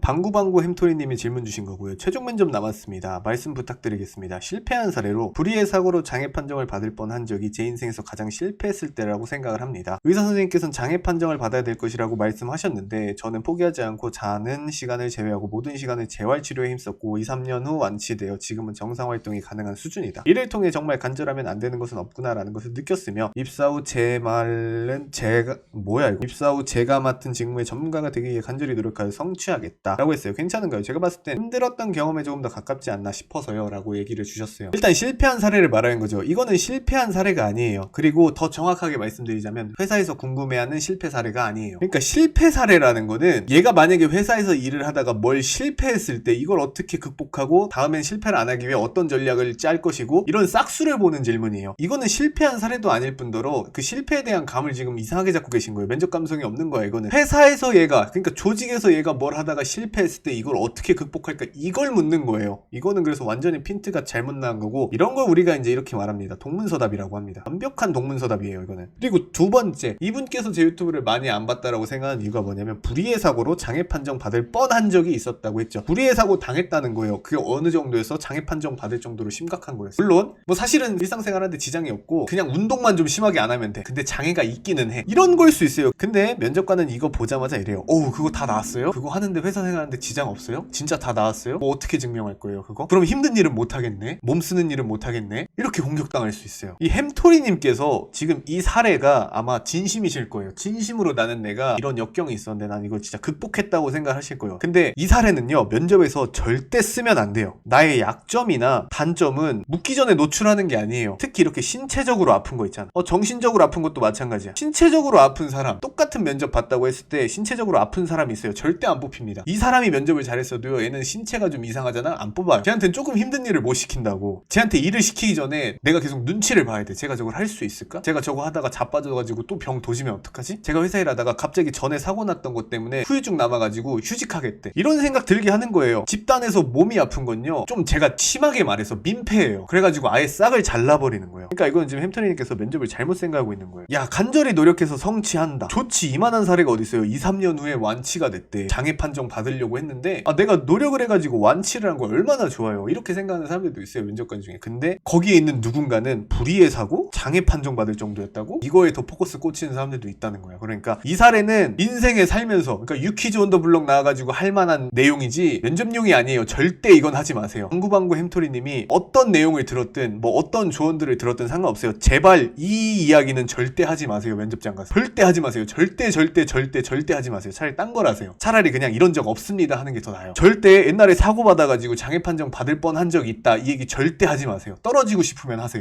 방구방구 햄토리님이 질문 주신 거고요. 최종 면접 남았습니다. 말씀 부탁드리겠습니다. 실패한 사례로 불의의 사고로 장애 판정을 받을 뻔한 적이 제 인생에서 가장 실패했을 때라고 생각을 합니다. 의사 선생님께서는 장애 판정을 받아야 될 것이라고 말씀하셨는데 저는 포기하지 않고 자는 시간을 제외하고 모든 시간을 재활치료에 힘썼고 2-3년 후 완치되어 지금은 정상활동이 가능한 수준이다. 이를 통해 정말 간절하면 안 되는 것은 없구나라는 것을 느꼈으며 입사 후 제가 맡은 직무의 전문가가 되기 위해 간절히 노력하여 성취하겠다 라고 했어요. 괜찮은가요? 제가 봤을 때 힘들었던 경험에 조금 더 가깝지 않나 싶어서요 라고 얘기를 주셨어요. 일단 실패한 사례를 말하는 거죠. 이거는 실패한 사례가 아니에요. 그리고 더 정확하게 말씀드리자면 회사에서 궁금해하는 실패 사례가 아니에요. 그러니까 실패 사례라는 거는 얘가 만약에 회사에서 일을 하다가 뭘 실패했을 때 이걸 어떻게 극복하고 다음엔 실패를 안 하기 위해 어떤 전략을 짤 것이고 이런 싹수를 보는 질문이에요. 이거는 실패한 사례도 아닐 뿐더러 그 실패에 대한 감을 지금 이상하게 잡고 계신 거예요. 면접 감성이 없는 거야. 이거는 회사에서 얘가 그러니까 조직에서 얘가 뭘 하다가 실패했을 때 이걸 어떻게 극복할까 이걸 묻는 거예요. 이거는 그래서 완전히 핀트가 잘못 나온 거고 이런 걸 우리가 이제 이렇게 말합니다. 동문서답이라고 합니다. 완벽한 동문서답이에요 이거는. 그리고 두 번째, 이분께서 제 유튜브를 많이 안 봤다라고 생각하는 이유가 뭐냐면 불의의 사고로 장애 판정 받을 뻔한 적이 있었다고 했죠. 불의의 사고 당했다는 거예요. 그게 어느 정도에서 장애 판정 받을 정도로 심각한 거였어요. 물론 뭐 사실은 일상생활하는데 지장이 없고 그냥 운동만 좀 심하게 안 하면 돼. 근데 장애가 있기는 해. 이런 걸 수 있어요. 근데 면접관은 이거 보자마자 이래요. 어우 그거 다 나왔어요? 그거 하는데 회사 생활하는데 지장 없어요? 진짜 다 나왔어요? 뭐 어떻게 증명할 거예요 그거? 그럼 힘든 일은 못 하겠네? 몸 쓰는 일은 못 하겠네? 이렇게 공격당할 수 있어요. 이 햄토리님께서 지금 이 사례가 아마 진심이실 거예요. 진심으로 나는 내가 이런 역경이 있었는데 난 이걸 진짜 극복했다고 생각하실 거예요. 근데 이 사례는요 면접에서 절대 쓰면 안 돼요. 나의 약점이나 단점은 묻기 전에 노출하는 게 아니에요. 특히 이렇게 신체적으로 아픈 거 있잖아. 정신적으로 아픈 것도 마찬가지야. 신체적으로 아픈 사람 똑같은 면접 봤다고 했을 때 신체적으로 아픈 사람이 있어요. 절대 안 뽑힙니다. 이 사람이 면접을 잘했어도요 얘는 신체가 좀 이상하잖아. 안 뽑아요. 쟤한테는 조금 힘든 일을 못 시킨다고. 쟤한테 일을 시키기 전에 내가 계속 눈치를 봐야 돼. 제가 저걸 할 수 있을까? 제가 저거 하다가 자빠져가지고 또 병 도지면 어떡하지? 제가 회사 일하다가 갑자기 전에 사고 났던 것 때문에 후유증 남아가지고 휴직하겠대. 이런 생각 들게 하는 거예요. 집단에서 몸이 아픈 건요 좀 제가 심하게 말해서 민폐예요. 그래가지고 아예 싹을 잘라버리는 거예요. 그러니까 이건 지금 햄토리님께서 면접을 잘못 생각하고 있는 거예요. 야 간절히 노력해서 성취한다. 좋지. 이만한 사례가 어딨어요. 2-3년 후에 완치가 됐대. 장애 판정 받으려고 했는데 내가 노력을 해가지고 완치를 한 거 얼마나 좋아요. 이렇게 생각하는 사람들도 있어요. 면접관 중에. 근데 거기에 있는 누군가는 불의의 사고? 장애 판정 받을 정도였다고? 이거에 더 포커스 꽂히는 사람들도 있다는 거야. 그러니까 이 사례는 인생에 살면서 그러니까 유퀴즈 온 더 블럭 나와가지고 할 만한 내용이지 면접용이 아니에요. 절대 이건 하지 마세요. 방구방구 햄토리님이 어떤 내용을 들었든 뭐 어떤 조언들을 들었든 상관없어요. 제발 이 이야기는 절대 하지 마세요. 면접장 가서. 절대 하지 마세요. 절대 하지 마세요. 차라리 딴 걸 하세요. 차라리 그냥 이런 적 없습니다 하는 게 더 나아요. 절대 옛날에 사고 받아가지고 장애 판정 받을 뻔한 적 있다 이 얘기 절대 하지 마세요. 떨어지고 싶으면 하세요.